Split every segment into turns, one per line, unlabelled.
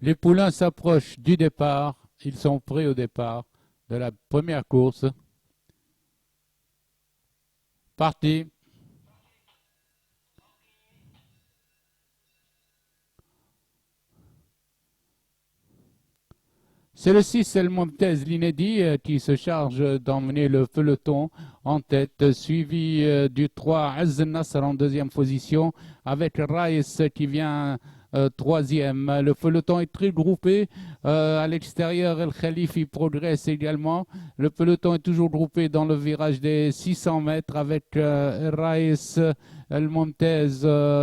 Les poulains s'approchent du départ. Ils sont prêts au départ de la première course. Parti. C'est le 6 El Montez l'Inédit qui se charge d'emmener le peloton en tête, suivi du 3 Az Nasr en deuxième position, avec Raïs qui vient troisième. Le peloton est très groupé. À l'extérieur, El Khalifi progresse également. Le peloton est toujours groupé dans le virage des 600 mètres avec Raïs, El Montez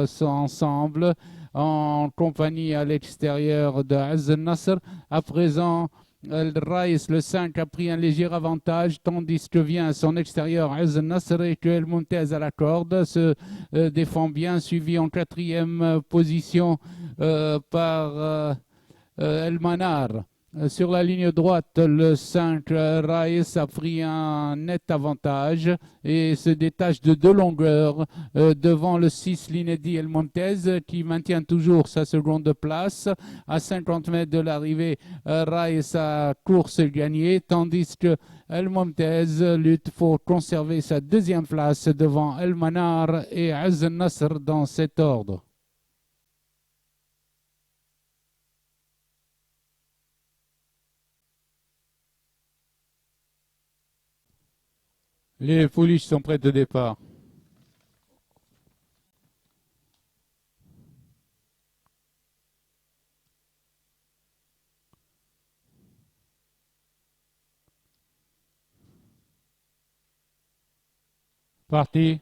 sont ensemble en compagnie à l'extérieur de Az Nasr. À présent, El Raïs, le 5, a pris un léger avantage, tandis que vient à son extérieur Az Nasr et que El Montez à la corde se défend bien, suivi en quatrième position par El Manar. Sur la ligne droite, le 5 Raïs a pris un net avantage et se détache de deux longueurs devant le 6 l'Inédit El Montez qui maintient toujours sa seconde place. À 50 mètres de l'arrivée, Raïs a course gagnée, tandis que El Montez lutte pour conserver sa deuxième place devant El Manar et Az Nasr dans cet ordre. Les pouliches sont prêtes de départ. Parti.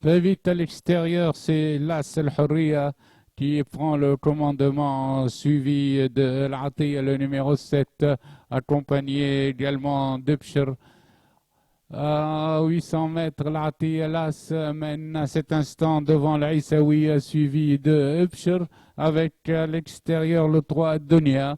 Très vite à l'extérieur, c'est Las El Hurriya qui prend le commandement, suivi de El Atiya, le numéro 7, accompagné également d'Ibshir. À 800 mètres, El Atiya Las mène à cet instant devant l'Aïsaoui, suivi de Ibshir, avec à l'extérieur le 3 Dunia.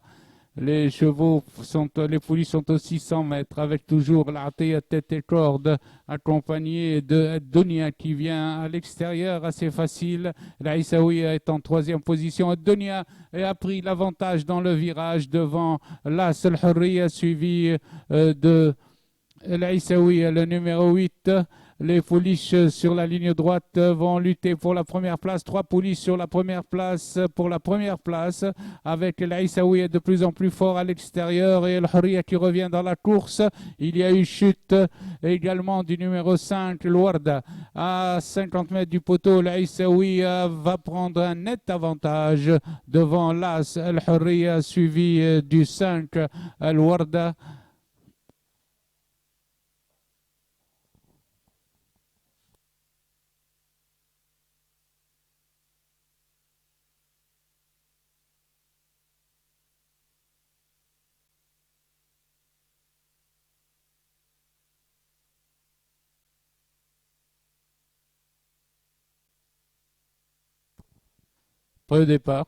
Les les poulies sont aux 600 mètres avec toujours l'Atiya tête et corde accompagné de Dunia qui vient à l'extérieur assez facile. L'Aïsaoui est en troisième position. Dunia a pris l'avantage dans le virage devant Las El Hurriya suivi de l'Aïsaoui, le numéro 8. Les pouliches sur la ligne droite vont lutter pour la première place. Trois pouliches sur la première place pour la première place avec l'Aïsaoui de plus en plus fort à l'extérieur et El Hurriya qui revient dans la course. Il y a eu chute également du numéro 5, Louarda. À 50 mètres du poteau, l'Aïsaoui va prendre un net avantage devant l'As El Hurriya suivi du 5, Louarda. Prêt au départ.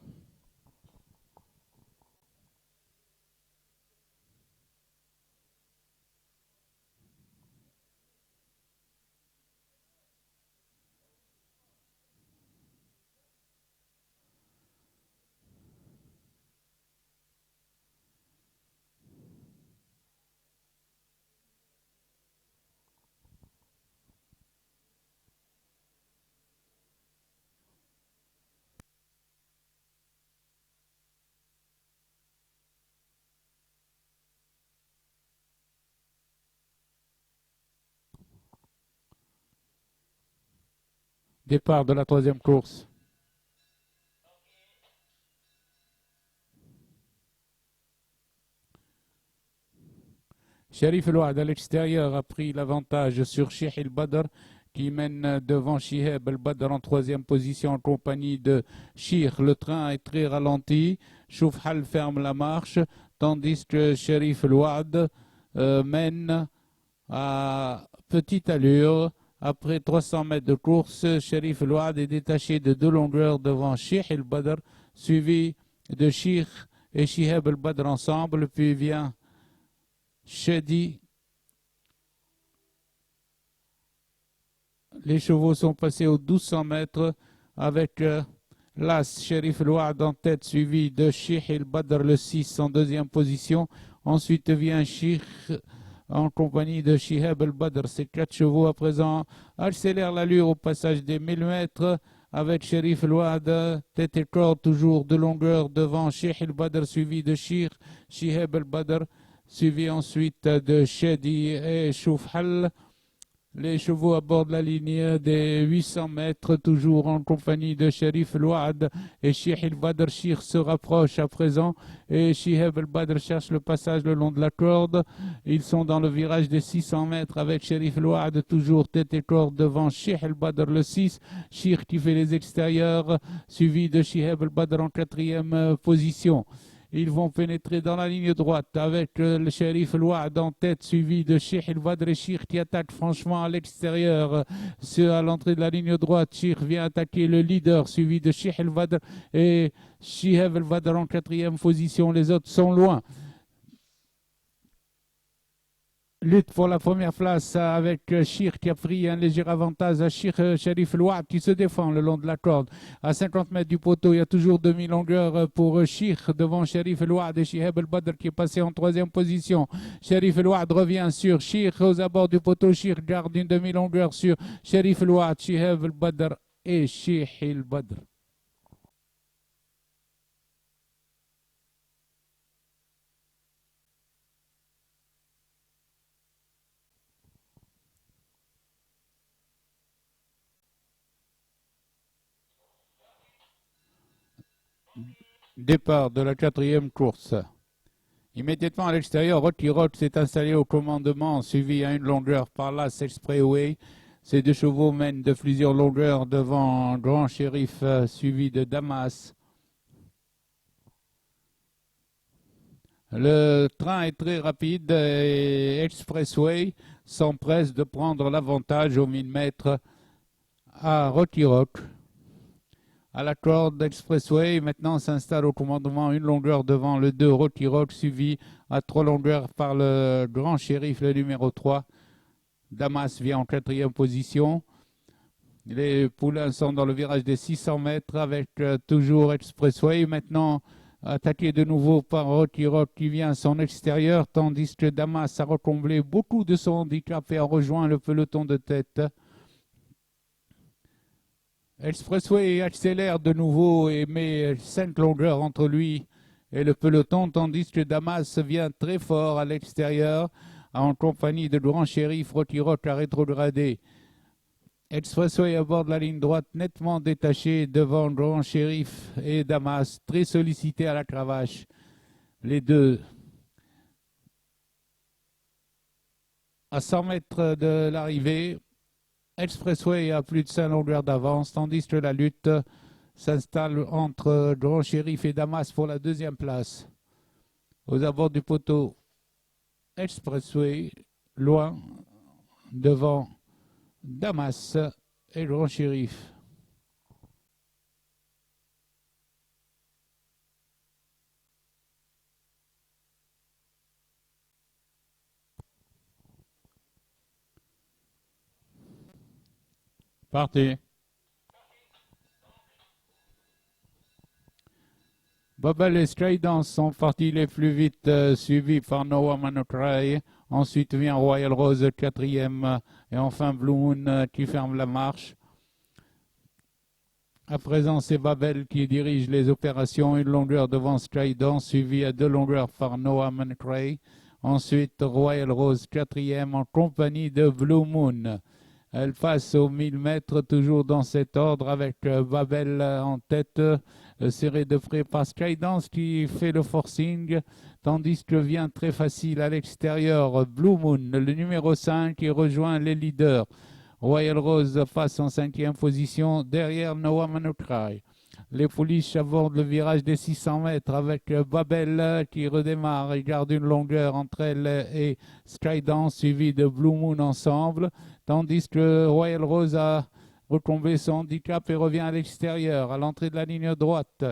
Départ de la troisième course. Sharif El Ouad à l'extérieur a pris l'avantage sur Sheikh El Badr qui mène devant Shihab El Badr en troisième position en compagnie de Sheikh. Le train est très ralenti. Choufhal ferme la marche tandis que Sharif El Ouad mène à petite allure. Après 300 mètres de course, Sharif El Ouad est détaché de deux longueurs devant Sheikh El Badr, suivi de Sheikh et Shihab El Badr ensemble, puis vient Shadi Les chevaux sont passés aux 1200 mètres avec l'As Sherif El Ouad en tête, suivi de Sheikh El Badr le 6 en deuxième position. Ensuite vient Sheikh en compagnie de Shihab El Badr. Ces 4 chevaux à présent accélèrent l'allure au passage des 1000 mètres avec Sherif El Ouad, tête et corps toujours de longueur devant Sheikh El Badr, suivi de Shihab El Badr, suivi ensuite de Shadi et Choufhal. Les chevaux abordent la ligne des 800 mètres, toujours en compagnie de Sherif El Ouad et Sheikh El Badr. Sheikh se rapproche à présent et Shihab El Badr cherche le passage le long de la corde. Ils sont dans le virage des 600 mètres avec Sherif El Ouad, toujours tête et corde devant Sheikh El Badr le 6. Sheikh qui fait les extérieurs, suivi de Shihab El Badr en quatrième position. Ils vont pénétrer dans la ligne droite avec le Sherif El Ouad en tête, suivi de Sheikh El Badr et Sheikh qui attaque franchement à l'extérieur. À l'entrée de la ligne droite, Sheikh vient attaquer le leader, suivi de Sheikh El Badr et Shihab El Badr en quatrième position. Les autres sont loin. Lutte pour la première place avec Sheikh qui a pris un léger avantage à Sheikh Sherif El Ouad qui se défend le long de la corde. À 50 mètres du poteau, il y a toujours demi-longueur pour Sheikh devant Sherif El Ouad et Shihab El Badr qui est passé en troisième position. Sherif El Ouad revient sur Sheikh aux abords du poteau. Sheikh garde une demi-longueur sur Sherif El Ouad, Shihab El Badr et Sheikh El Badr. Départ de la quatrième course. Immédiatement à l'extérieur, Rocky Rock s'est installé au commandement, suivi à une longueur par l'As Expressway. Ces 2 chevaux mènent de plusieurs longueurs devant Grand Shérif, suivi de Damas. Le train est très rapide et Expressway s'empresse de prendre l'avantage aux 1000 mètres à Rocky Rock. À la corde Expressway, maintenant s'installe au commandement une longueur devant le 2 Rocky Rock, suivi à 3 longueurs par le Grand Shérif, le numéro 3. Damas vient en quatrième position. Les poulains sont dans le virage des 600 mètres avec toujours Expressway. Maintenant attaqué de nouveau par Rocky Rock qui vient à son extérieur, tandis que Damas a recomblé beaucoup de son handicap et a rejoint le peloton de tête. Expressway accélère de nouveau et met 5 longueurs entre lui et le peloton, tandis que Damas vient très fort à l'extérieur en compagnie de Grand Shérif. Rocky Rock a rétrogradé. Expressway aborde la ligne droite nettement détachée devant Grand Shérif et Damas, très sollicité à la cravache. Les deux à 100 mètres de l'arrivée. Expressway a plus de 5 longueurs d'avance, tandis que la lutte s'installe entre Grand Shérif et Damas pour la deuxième place. Aux abords du poteau, Expressway, loin, devant Damas et Grand Shérif. Parti. Babel et Skydance sont partis les plus vite, suivis par Noah Manokrai. Ensuite vient Royal Rose, quatrième, et enfin Blue Moon qui ferme la marche. À présent, c'est Babel qui dirige les opérations, une longueur devant Skydance, suivi à 2 longueurs par Noah Manokrai. Ensuite, Royal Rose, quatrième, en compagnie de Blue Moon. Elle passe aux 1000 mètres, toujours dans cet ordre, avec Babel en tête, serré de près par Skydance qui fait le forcing, tandis que vient très facile à l'extérieur Blue Moon, le numéro 5, qui rejoint les leaders. Royal Rose passe en 5e position derrière Noah Manokrai. Les pouliches abordent le virage des 600 mètres avec Babel qui redémarre et garde une longueur entre elle et Skydance, suivi de Blue Moon ensemble, tandis que Royal Rose a recomblé son handicap et revient à l'extérieur, à l'entrée de la ligne droite.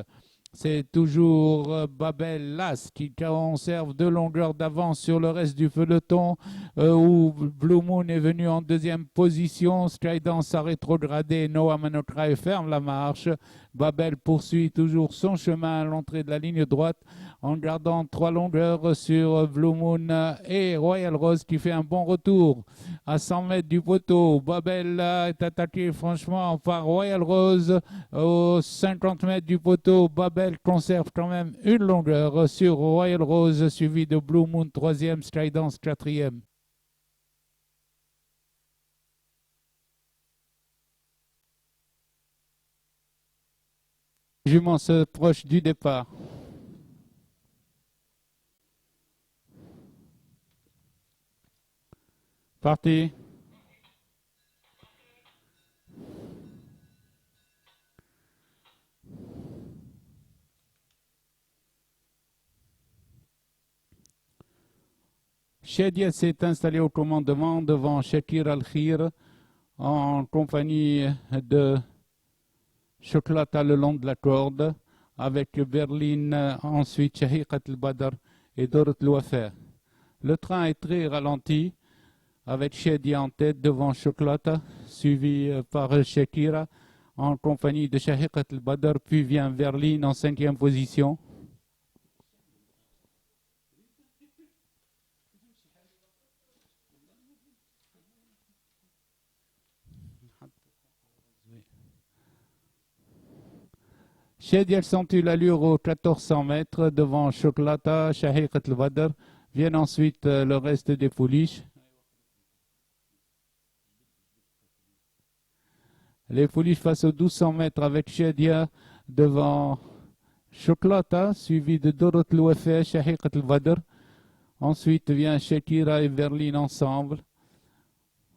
C'est toujours Babel Las qui conserve 2 longueurs d'avance sur le reste du peloton, où Blue Moon est venu en deuxième position. Skydance a rétrogradé, Noah Manotrai ferme la marche. Babel poursuit toujours son chemin à l'entrée de la ligne droite en gardant 3 longueurs sur Blue Moon et Royal Rose qui fait un bon retour à 100 mètres du poteau. Babel est attaqué franchement par Royal Rose aux 50 mètres du poteau. Babel conserve quand même une longueur sur Royal Rose, suivi de Blue Moon 3e, Skydance 4e. Jument se proche du départ. Parti. Chedia s'est installé au commandement devant Shakir Al-Khir en compagnie de Chocolata le long de la corde, avec Berlin, ensuite Shahiqat al-Badr et Dorot Louafer. Le train est très ralenti, avec Chedia en tête devant Chocolata, suivi par Shakira en compagnie de Shahiqat al-Badr, puis vient Berlin en 5e position. Chedia sentit l'allure aux 1400 mètres devant Chocolata, Shahiqat al-Badr. Viennent ensuite le reste des pouliches. Les pouliches face aux 1200 mètres avec Chedia devant Chocolata, suivi de Dorot Louafer, Shahiqat al-Badr. Ensuite vient Shakira et Berlin ensemble.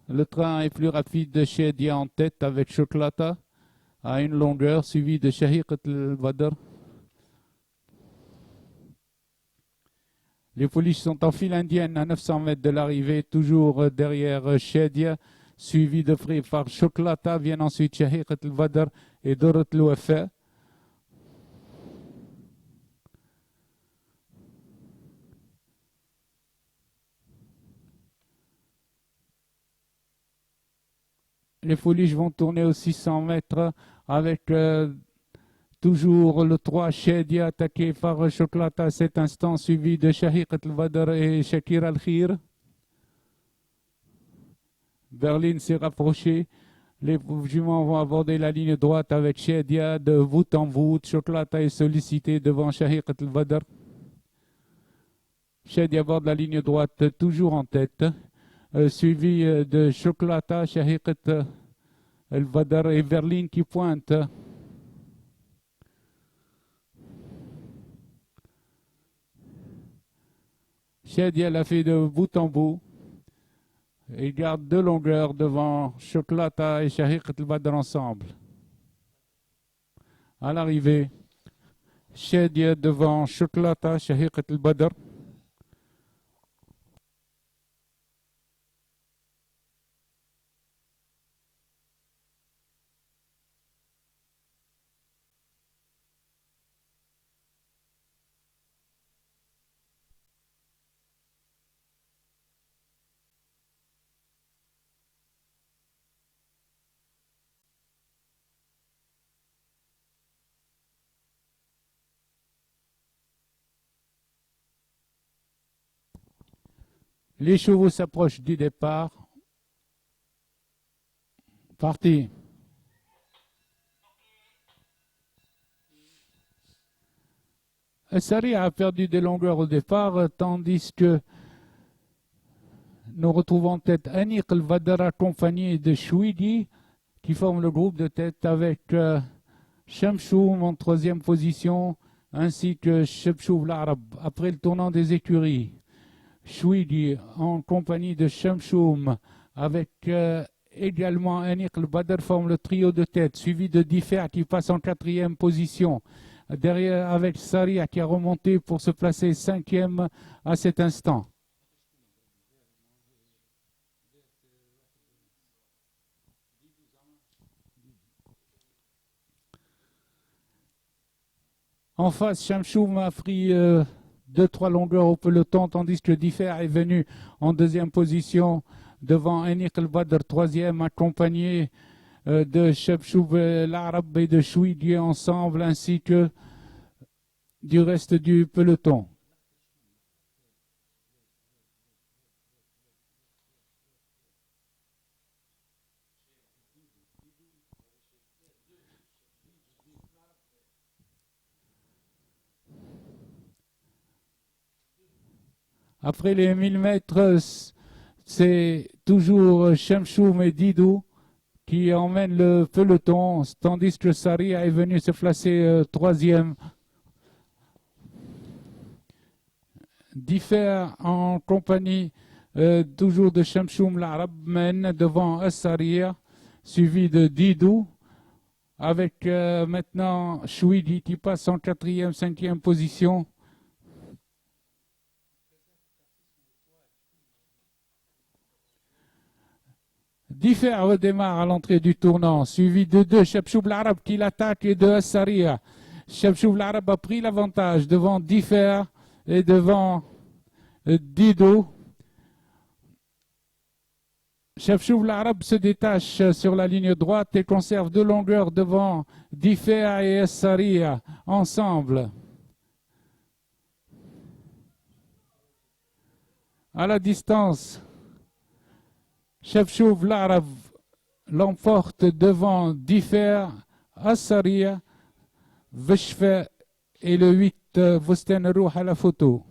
Le train est plus rapide de Chedia en tête avec Chocolata à une longueur, suivi de Shahiqat al-Badr. Les pouliches sont en file indienne à 900 mètres de l'arrivée, toujours derrière Chedia, suivi de près par Chocolata. Viennent ensuite Shahiqat al-Badr et Dorot Louafer. Les pouliches vont tourner aux 600 mètres avec toujours le 3 Chedia attaqué par Chocolata à cet instant, suivi de Shahiqat al-Badr et Shakir Al-Khir. Berlin s'est rapproché. Les juments vont aborder la ligne droite avec Chedia de voûte en voûte. Chocolata est sollicité devant Shahiqat al-Badr. Chedia aborde la ligne droite toujours en tête, suivi de Chocolata, Shahiqat al-Badr et Berlin qui pointe. Chedia l'a fait de bout en bout. Il garde 2 longueurs devant Chocolata et Shahiqat al-Badr ensemble. À l'arrivée, Chedia devant Chocolata, Shahiqat al-Badr. Les chevaux s'approchent du départ. Parti. Saria a perdu des longueurs au départ, tandis que nous retrouvons en tête Anik al-Badr accompagné de Chouidi, qui forme le groupe de tête avec Shamshoum en 3e position, ainsi que Shabshoub l'Arab après le tournant des écuries. Chouidi en compagnie de Shamshoum avec également Anik al-Badr forme le trio de tête, suivi de Differ qui passe en 4e position. Derrière avec Saria qui a remonté pour se placer 5e à cet instant. En face, Shamshoum a pris 2-3 longueurs au peloton, tandis que Differ est venu en deuxième position devant Enik El Badr, troisième, accompagné de Shamshoum l'Arab et de Chouidi ensemble, ainsi que du reste du peloton. Après les 1000 mètres, c'est toujours Shamshoum et Didou qui emmènent le peloton, tandis que Saria est venu se placer troisième. Differ en compagnie toujours de Shamshoum l'Arab mène devant Assaria, suivi de Didou, avec maintenant Chouidi qui passe en quatrième, cinquième position. Differ redémarre à l'entrée du tournant, suivi de deux Shamshoum l'Arab qui l'attaque et de Assaria. Shamshoum l'Arab a pris l'avantage devant Differ et devant Didou. Shamshoum l'Arab se détache sur la ligne droite et conserve 2 longueurs devant Differ et Assaria ensemble. À la distance, Shamshoum l'Arab l'emporte devant Differ, Assaria, Veshfe et le 8 Vosten Rouh à la photo.